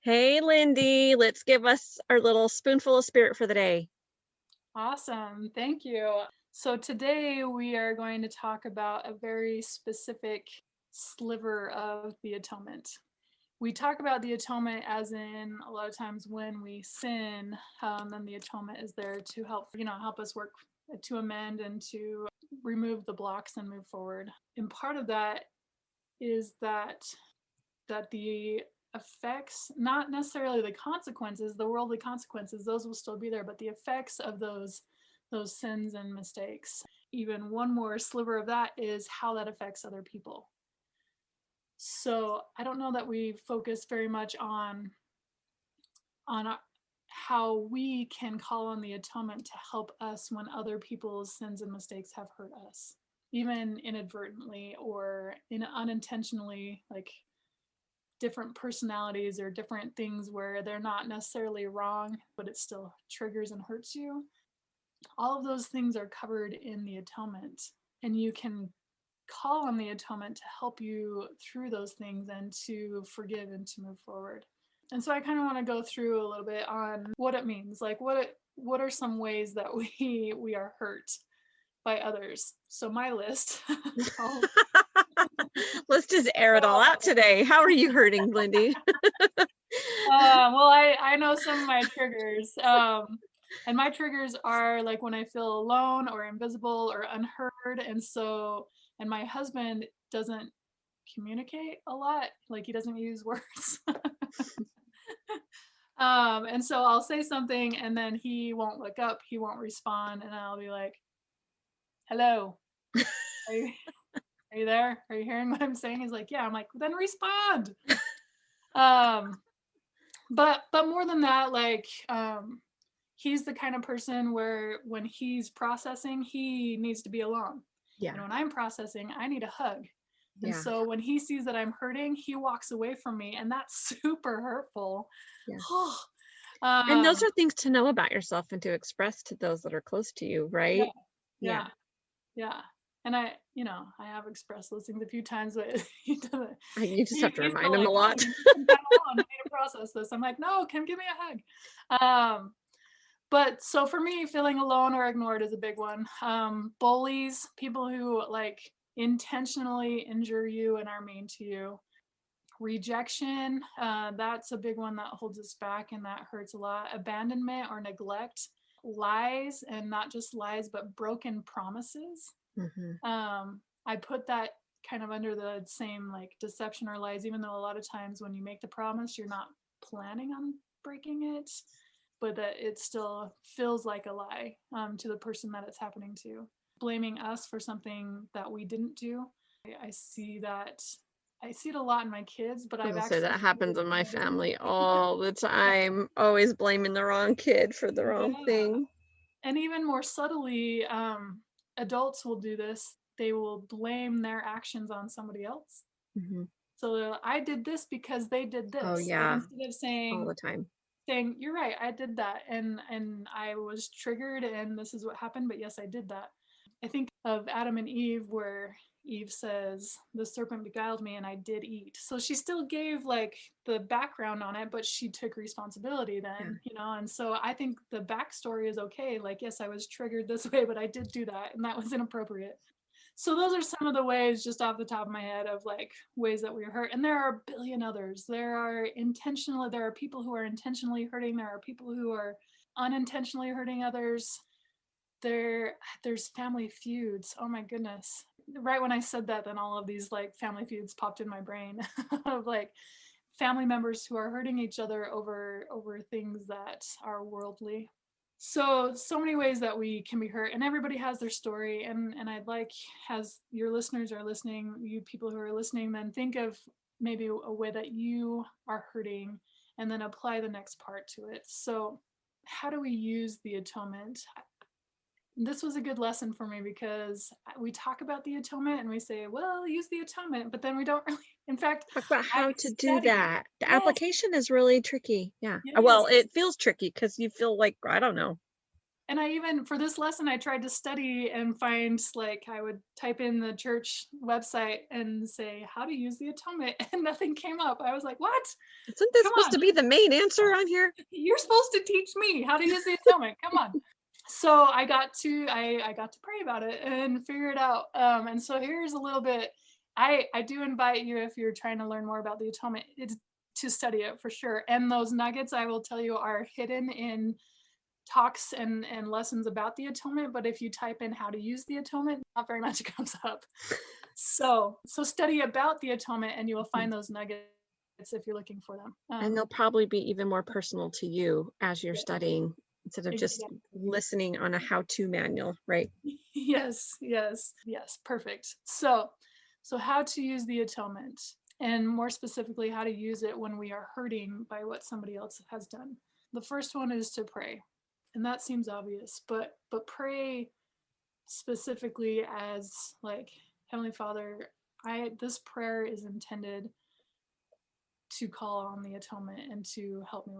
Hey, Lindy, let's give us our little spoonful of spirit for the day. Awesome. Thank you. So today we are going to talk about a very specific sliver of the atonement. We talk about the atonement as in a lot of times when we sin, then the atonement is there to help us work to amend and to remove the blocks and move forward. And part of that is that the effects, not necessarily the consequences, the worldly consequences, those will still be there, but the effects of those sins and mistakes, even one more sliver of that is how that affects other people. So I don't know that we focus very much on how we can call on the atonement to help us when other people's sins and mistakes have hurt us, even inadvertently or unintentionally, like different personalities or different things where they're not necessarily wrong, but it still triggers and hurts you. All of those things are covered in the atonement, and you can call on the atonement to help you through those things and to forgive and to move forward. And so I kind of want to go through a little bit on what it means, like what are some ways that we are hurt by others. So my list. I'll, Let's just air it all out today. How are you hurting, Lindy? well, I know some of my triggers. And my triggers are like when I feel alone or invisible or unheard. And my husband doesn't communicate a lot. Like he doesn't use words. And so I'll say something and then he won't look up, he won't respond. And I'll be like, hello, are you, are you there? Are you hearing what I'm saying? He's like, yeah. I'm like, then respond. Um, but more than that, like, he's the kind of person where when he's processing, he needs to be alone. Yeah, And when I'm processing, I need a hug. And yeah, so when he sees that I'm hurting, he walks away from me, and that's super hurtful. yeah. And those um, are things to know about yourself and to express to those that are close to you, yeah, right? Yeah. yeah, yeah. And I have expressed those things a few times, but he doesn't. You just have to He's remind still them like, a oh, lot. you need some time alone. You need to process this. I'm like, no, come give me a hug. But so for me, feeling alone or ignored is a big one. Bullies, people who like intentionally injure you and are mean to you. Rejection, that's a big one that holds us back and that hurts a lot. Abandonment or neglect. Lies, and not just lies, but broken promises. Hmm. I put that kind of under the same like deception or lies, even though a lot of times when you make the promise, you're not planning on breaking it, but that it still feels like a lie to the person that it's happening to. Blaming us for something that we didn't do. I see that. I see it a lot in my kids, but I was I've gonna say actually that happens started in my noticing. family all the time. Always blaming the wrong kid for the wrong Yeah. thing. And even more subtly, adults will do this. They will blame their actions on somebody else. Hmm. So I did this because they did Oh this. Like yeah, instead of all saying the time. saying you're right, I did that, and I was triggered, and this is what happened. But yes, I did that. I think of Adam and Eve, where Eve says, "The serpent beguiled me, and I did eat." So she still gave like the background on it, but she took responsibility Yeah. then, And so I think the backstory is okay. Like, yes, I was triggered this way, but I did do that, and that was inappropriate. So those are some of the ways just off the top of my head of like ways that we are hurt. And there are a billion others. There are people who are intentionally hurting, there are people who are unintentionally hurting others. There's family feuds. Oh my goodness. Right when I said that, then all of these like family feuds popped in my brain of like family members who are hurting each other over things that are worldly. So many ways that we can be hurt, and everybody has their story. And I'd like, as your listeners are listening, you people who are listening, then think of maybe a way that you are hurting and then apply the next part to it. So how do we use the atonement? This was a good lesson for me because we talk about the atonement and we say, well, use the atonement, but then we don't really, in fact, Talk about I how to do studied. that. The Yes, application is really tricky. Yeah. it Well, is. it feels tricky because you feel like, I don't know. And I even, for this lesson, I tried to study and find, like, I would type in the church website and say, how to use the atonement, and nothing came up. I was like, what? Isn't this Come supposed on. to be the main answer on here? You're supposed to teach me how to use the atonement. Come on. So I got to pray about it and figure it out. And so here's a little bit. I do invite you, if you're trying to learn more about the atonement, to study it for sure. And those nuggets, I will tell you, are hidden in talks and lessons about the atonement. But if you type in how to use the atonement, not very much comes up. So study about the atonement, and you will find those nuggets if you're looking for them. And they'll probably be even more personal to you as you're Yeah, studying instead of just exactly. listening on a how-to manual, right? Yes, yes, yes, perfect. So how to use the atonement, and more specifically, how to use it when we are hurting by what somebody else has done. The first one is to pray. And that seems obvious, but pray specifically as, like, Heavenly Father, this prayer is intended to call on the atonement and to help me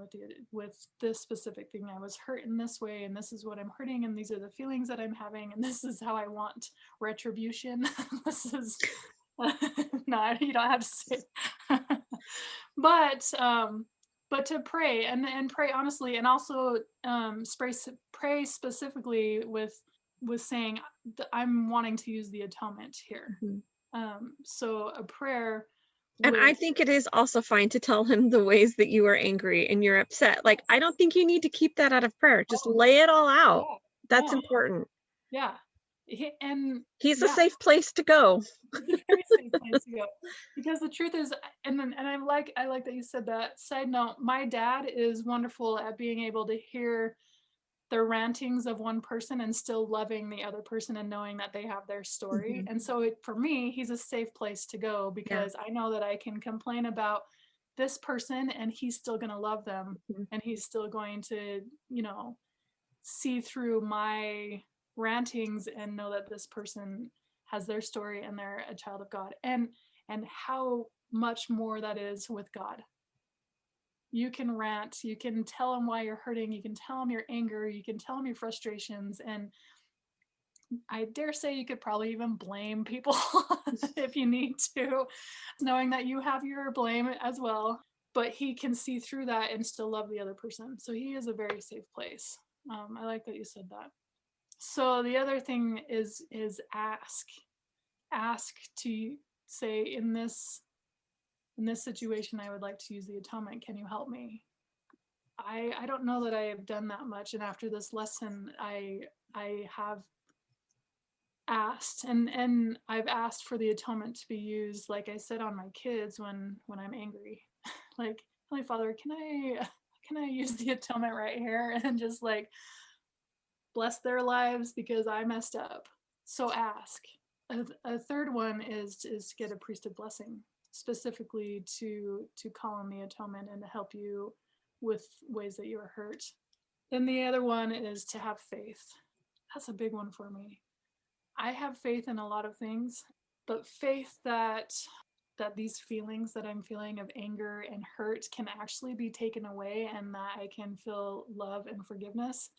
with this specific thing. I was hurt in this way, and this is what I'm hurting, and these are the feelings that I'm having, and this is how I want retribution. This is no, you don't have to say it. But to pray, and pray honestly, and also pray specifically with saying I'm wanting to use the atonement here. Mhm. So a prayer And I with, think it is also fine to tell him the ways that you are angry and you're upset. Like, I don't think you need to keep that out of prayer. Just oh, lay it all out. yeah, That's no, important. yeah, and He's a yeah, safe place to go. it's a very safe place to go, because the truth is, and I like that you said that. Side note, my dad is wonderful at being able to hear the rantings of one person and still loving the other person and knowing that they have their story. Mhm. And so for me, he's a safe place to go, Yeah. because I know that I can complain about this person and he's still going to love them, Mhm. and he's still going to, see through my rantings and know that this person has their story and they're a child of God. And how much more that is with God. You can rant, you can tell him why you're hurting, you can tell him your anger, you can tell him your frustrations, and I dare say you could probably even blame people if you need to, knowing that you have your blame as well. But he can see through that and still love the other person. So he is a very safe place. I like that you said that. So the other thing is ask. Ask to say, in this situation, I would like to use the atonement. Can you help me? I don't know that I have done that much, and after this lesson, I have asked, and I've asked for the atonement to be used, like I said, on my kids when I'm angry. Like, Holy Father, can I use the atonement right here and just, like, bless their lives because I messed up. So ask. A third one is to get a priesthood blessing, specifically to call on the atonement and to help you with ways that you are hurt. Then the other one is to have faith. That's a big one for me. I have faith in a lot of things, but faith that these feelings that I'm feeling of anger and hurt can actually be taken away, and that I can feel love and forgiveness,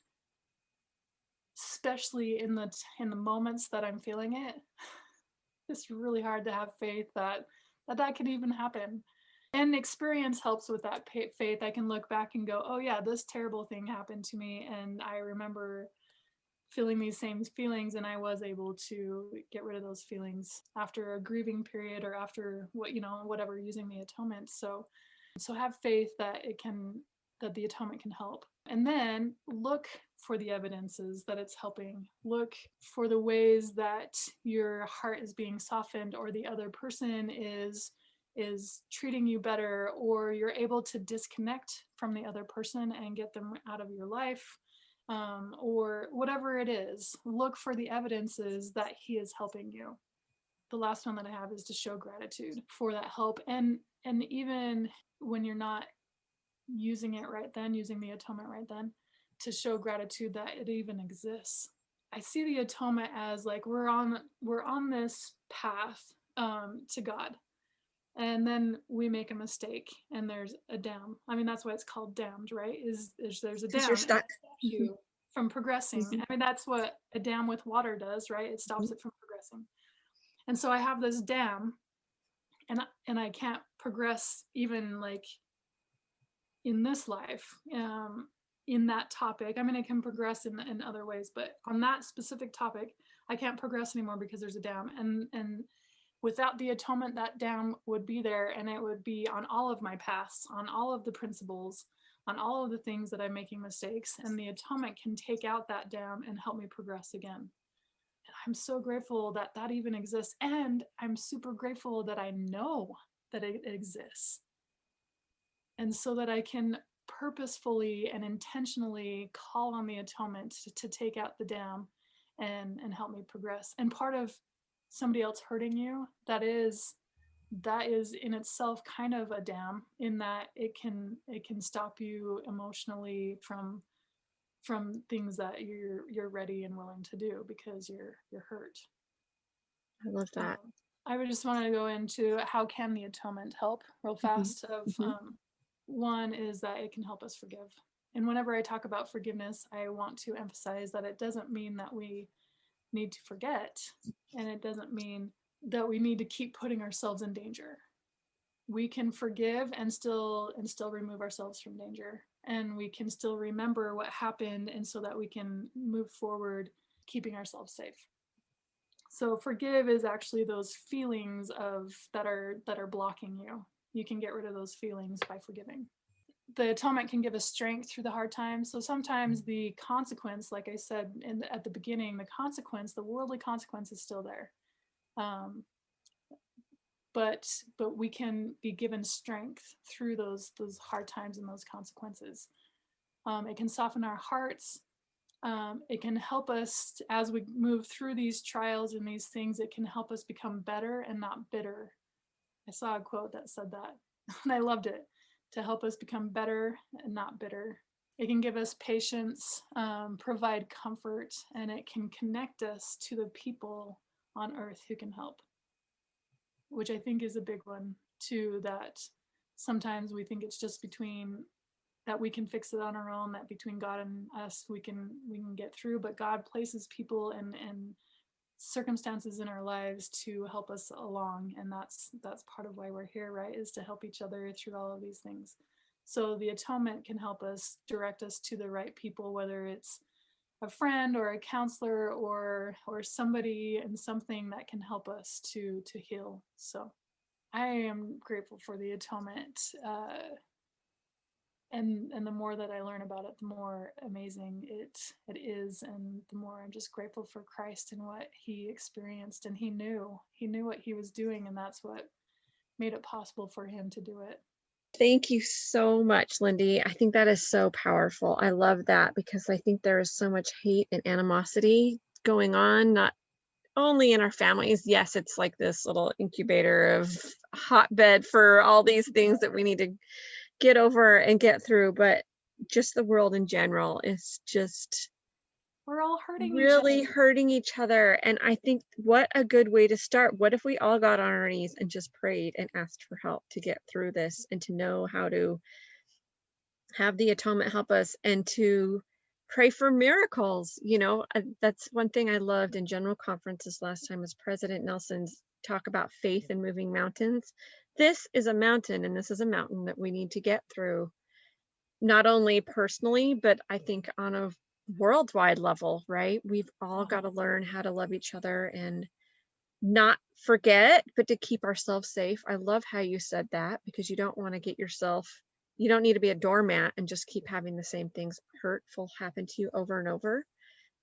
especially in the moments that I'm feeling it. It's really hard to have faith that can even happen. And experience helps with that faith. I can look back and go, oh yeah, this terrible thing happened to me, and I remember feeling these same feelings, and I was able to get rid of those feelings after a grieving period, or after whatever, using the atonement. So have faith that the atonement can help. And then look for the evidences that it's helping. Look for the ways that your heart is being softened, or the other person is treating you better, or you're able to disconnect from the other person and get them out of your life, or whatever it is. Look for the evidences that he is helping you. The last one that I have is to show gratitude for that help, and even when you're not using it right then, using the atonement right then, to show gratitude that it even exists. I see the atonement as, like, we're on this path to God, and then we make a mistake and there's a dam. I mean, that's why it's called damned, right? Is there's a Because you're dam, and stuck. that stops you from progressing. Mhm. I mean, that's what a dam with water does, right? It stops Mhm. it from progressing. And so I have this dam, and I can't progress even like in this life, in that topic. I mean, I can progress in other ways, but on that specific topic, I can't progress anymore because there's a dam. And without the atonement, that dam would be there, and it would be on all of my paths, on all of the principles, on all of the things that I'm making mistakes. And the atonement can take out that dam and help me progress again. And I'm so grateful that that even exists. And I'm super grateful that I know that it exists. And so that I can purposefully and intentionally call on the atonement to take out the dam and help me progress. And part of somebody else hurting you, that is in itself kind of a dam, in that it can stop you emotionally from things that you're ready and willing to do because you're hurt. I love that. I would just want to go into how can the atonement help real Mhm. fast. Of Mhm. one is that it can help us forgive. And whenever I talk about forgiveness, I want to emphasize that it doesn't mean that we need to forget, and it doesn't mean that we need to keep putting ourselves in danger. We can forgive and still remove ourselves from danger, and we can still remember what happened, and so that we can move forward keeping ourselves safe. So forgive is actually those feelings of that are blocking you. You can get rid of those feelings by forgiving. The atonement can give us strength through the hard times. So sometimes the consequence, like I said at the beginning, the worldly consequence is still there. Um, but we can be given strength through those hard times and those consequences. It can soften our hearts. It can help us as we move through these trials and these things. It can help us become better and not bitter. I saw a quote that said that, and I loved it. To help us become better and not bitter. It can give us patience, provide comfort, and it can connect us to the people on earth who can help, which I think is a big one too. That sometimes we think it's just between that we can fix it on our own, that between God and us we can get through, but God places people and circumstances in our lives to help us along, and that's part of why we're here, right? Is to help each other through all of these things. So the atonement can help us direct us to the right people, whether it's a friend or a counselor or somebody and something that can help us to heal. So I am grateful for the atonement, and the more that I learn about it, the more amazing it is, and the more I'm just grateful for Christ and what he experienced, and he knew what he was doing, and that's what made it possible for him to do it. Thank you so much, Lindy. I think that is so powerful. I love that because I think there is so much hate and animosity going on, not only in our families. Yes, it's like this little incubator of hotbed for all these things that we need to get over and get through, but just the world in general is just We're all hurting each really other. hurting each other. And I think what a good way to start. What if we all got on our knees and just prayed and asked for help to get through this and to know how to have the atonement help us and to pray for miracles? That's one thing I loved in general conferences last time was President Nelson's talk about faith and moving mountains. This is a mountain, and this is a mountain that we need to get through, not only personally, but I think on a worldwide level, right? We've all got to learn how to love each other and not forget, but to keep ourselves safe. I love how you said that because you don't want to get yourself, you don't need to be a doormat and just keep having the same things hurtful happen to you over and over,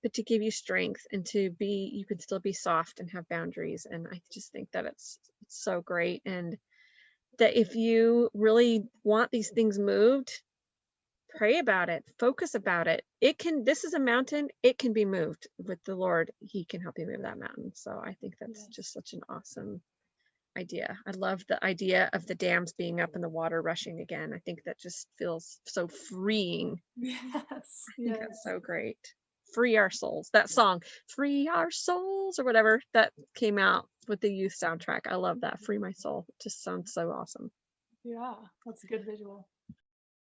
but to give you strength and to be, you can still be soft and have boundaries. And I just think that it's so great. And that if you really want these things moved, pray about it, focus about it. This is a mountain, it can be moved with the Lord. He can help you move that mountain. So I think that's Yes. just such an awesome idea. I love the idea of the dams being up and the water rushing again. I think that just feels so freeing. Yes. I think that's Yes. so great. Free our souls. That song, Free Our Souls, or whatever, that came out with the youth soundtrack. I love that. Free my soul. It just sounds so awesome. Yeah. That's a good visual.